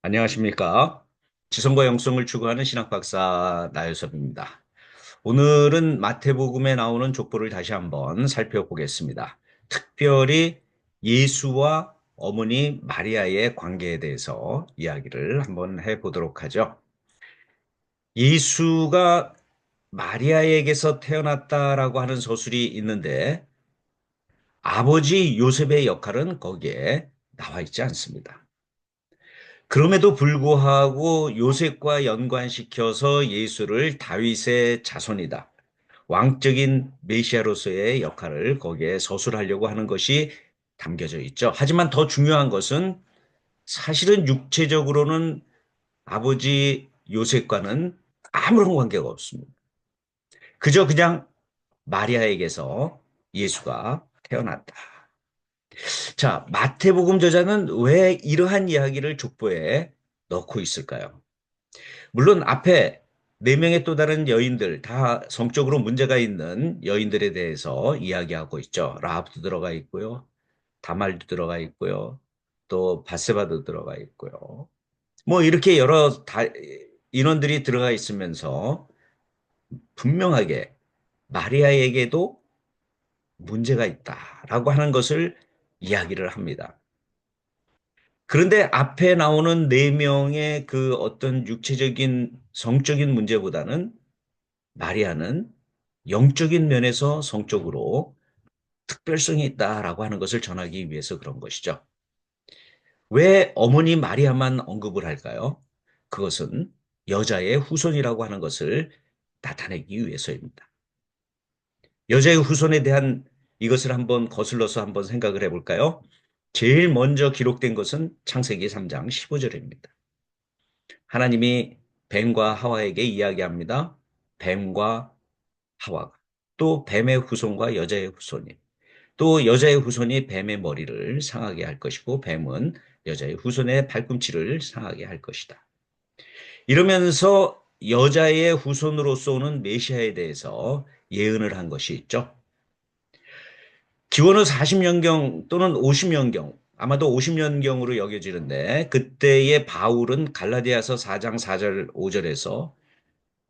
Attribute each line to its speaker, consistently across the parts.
Speaker 1: 안녕하십니까. 지성과 영성을 추구하는 신학박사 나유섭입니다. 오늘은 마태복음에 나오는 족보를 다시 한번 살펴보겠습니다. 특별히 예수와 어머니 마리아의 관계에 대해서 이야기를 한번 해보도록 하죠. 예수가 마리아에게서 태어났다라고 하는 서술이 있는데 아버지 요셉의 역할은 거기에 나와 있지 않습니다. 그럼에도 불구하고 요셉과 연관시켜서 예수를 다윗의 자손이다. 왕적인 메시아로서의 역할을 거기에 서술하려고 하는 것이 담겨져 있죠. 하지만 더 중요한 것은 사실은 육체적으로는 아버지 요셉과는 아무런 관계가 없습니다. 그저 그냥 마리아에게서 예수가 태어났다. 자, 마태복음 저자는 왜 이러한 이야기를 족보에 넣고 있을까요? 물론 앞에 네 명의 또 다른 여인들 다 성적으로 문제가 있는 여인들에 대해서 이야기하고 있죠. 라합도 들어가 있고요. 다말도 들어가 있고요. 또 바세바도 들어가 있고요. 뭐 이렇게 인원들이 들어가 있으면서 분명하게 마리아에게도 문제가 있다라고 하는 것을 이야기를 합니다. 그런데 앞에 나오는 네 명의 그 어떤 육체적인 성적인 문제보다는 마리아는 영적인 면에서 성적으로 특별성이 있다라고 하는 것을 전하기 위해서 그런 것이죠. 왜 어머니 마리아만 언급을 할까요? 그것은 여자의 후손이라고 하는 것을 나타내기 위해서입니다. 여자의 후손에 대한 이것을 한번 거슬러서 한번 생각을 해볼까요? 제일 먼저 기록된 것은 창세기 3장 15절입니다. 하나님이 뱀과 하와에게 이야기합니다. 뱀과 하와가 또 뱀의 후손과 여자의 후손이 또 여자의 후손이 뱀의 머리를 상하게 할 것이고 뱀은 여자의 후손의 발꿈치를 상하게 할 것이다. 이러면서 여자의 후손으로서 오는 메시아에 대해서 예언을 한 것이 있죠. 기원후 40년경 또는 50년경 아마도 50년경으로 여겨지는데 그때의 바울은 갈라디아서 4장 4절 5절에서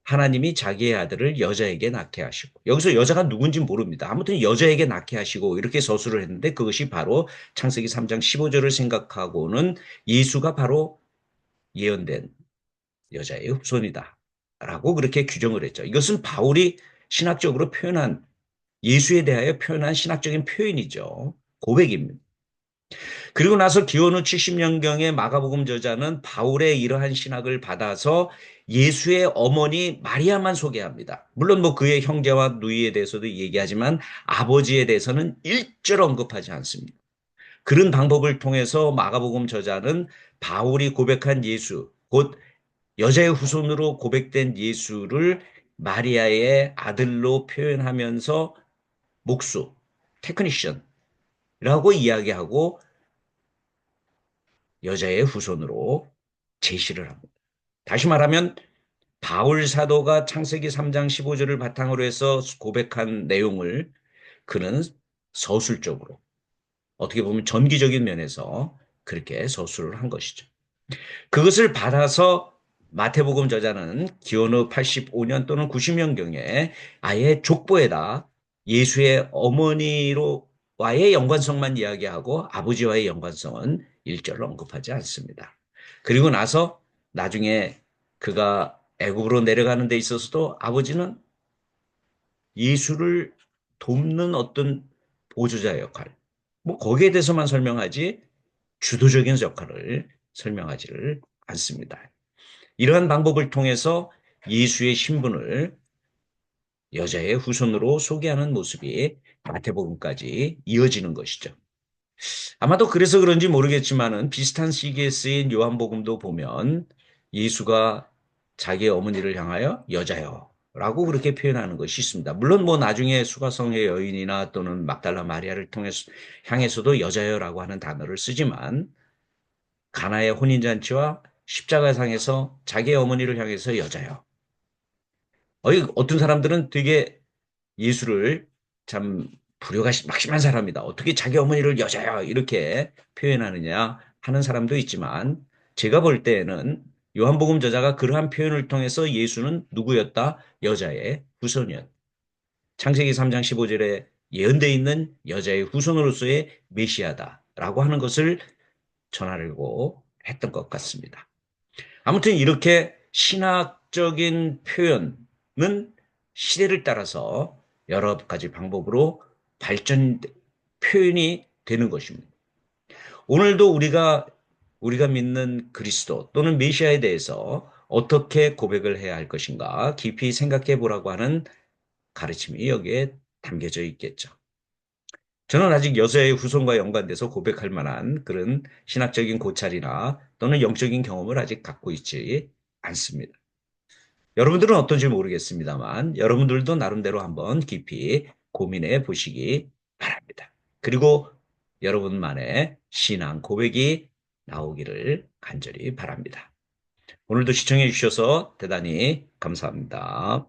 Speaker 1: 하나님이 자기의 아들을 여자에게 낳게 하시고 여기서 여자가 누군지 모릅니다. 아무튼 여자에게 낳게 하시고 이렇게 서술을 했는데 그것이 바로 창세기 3장 15절을 생각하고는 예수가 바로 예언된 여자의 후손이다. 라고 그렇게 규정을 했죠. 이것은 바울이 신학적으로 표현한 예수에 대하여 표현한 신학적인 표현이죠. 고백입니다. 그리고 나서 기원 후 70년경에 마가복음 저자는 바울의 이러한 신학을 받아서 예수의 어머니 마리아만 소개합니다. 물론 뭐 그의 형제와 누이에 대해서도 얘기하지만 아버지에 대해서는 일절 언급하지 않습니다. 그런 방법을 통해서 마가복음 저자는 바울이 고백한 예수, 곧 여자의 후손으로 고백된 예수를 마리아의 아들로 표현하면서 목수, 테크니션이라고 이야기하고 여자의 후손으로 제시를 합니다. 다시 말하면 바울 사도가 창세기 3장 15절을 바탕으로 해서 고백한 내용을 그는 서술적으로 어떻게 보면 전기적인 면에서 그렇게 서술을 한 것이죠. 그것을 받아서 마태복음 저자는 기원후 85년 또는 90년경에 아예 족보에다 예수의 어머니로와의 연관성만 이야기하고 아버지와의 연관성은 일절로 언급하지 않습니다. 그리고 나서 나중에 그가 애굽으로 내려가는 데 있어서도 아버지는 예수를 돕는 어떤 보조자 역할, 뭐 거기에 대해서만 설명하지 주도적인 역할을 설명하지를 않습니다. 이러한 방법을 통해서 예수의 신분을 여자의 후손으로 소개하는 모습이 마태복음까지 이어지는 것이죠. 아마도 그래서 그런지 모르겠지만은 비슷한 시기에 쓰인 요한복음도 보면 예수가 자기의 어머니를 향하여 여자여 라고 그렇게 표현하는 것이 있습니다. 물론 뭐 나중에 수가성의 여인이나 또는 막달라 마리아를 통해서 향해서도 여자여라고 하는 단어를 쓰지만 가나의 혼인잔치와 십자가상에서 자기의 어머니를 향해서 여자여. 어떤 사람들은 되게 예수를 참 불효가 막심한 사람이다. 어떻게 자기 어머니를 여자야 이렇게 표현하느냐 하는 사람도 있지만 제가 볼 때에는 요한복음 저자가 그러한 표현을 통해서 예수는 누구였다? 여자의 후손이었다. 창세기 3장 15절에 예언되어 있는 여자의 후손으로서의 메시아다라고 하는 것을 전하려고 했던 것 같습니다. 아무튼 이렇게 신학적인 표현은 시대를 따라서 여러 가지 방법으로 발전, 표현이 되는 것입니다. 오늘도 우리가 믿는 그리스도 또는 메시아에 대해서 어떻게 고백을 해야 할 것인가 깊이 생각해 보라고 하는 가르침이 여기에 담겨져 있겠죠. 저는 아직 여자의 후손과 연관돼서 고백할 만한 그런 신학적인 고찰이나 또는 영적인 경험을 아직 갖고 있지 않습니다. 여러분들은 어떤지 모르겠습니다만 여러분들도 나름대로 한번 깊이 고민해 보시기 바랍니다. 그리고 여러분만의 신앙 고백이 나오기를 간절히 바랍니다. 오늘도 시청해 주셔서 대단히 감사합니다.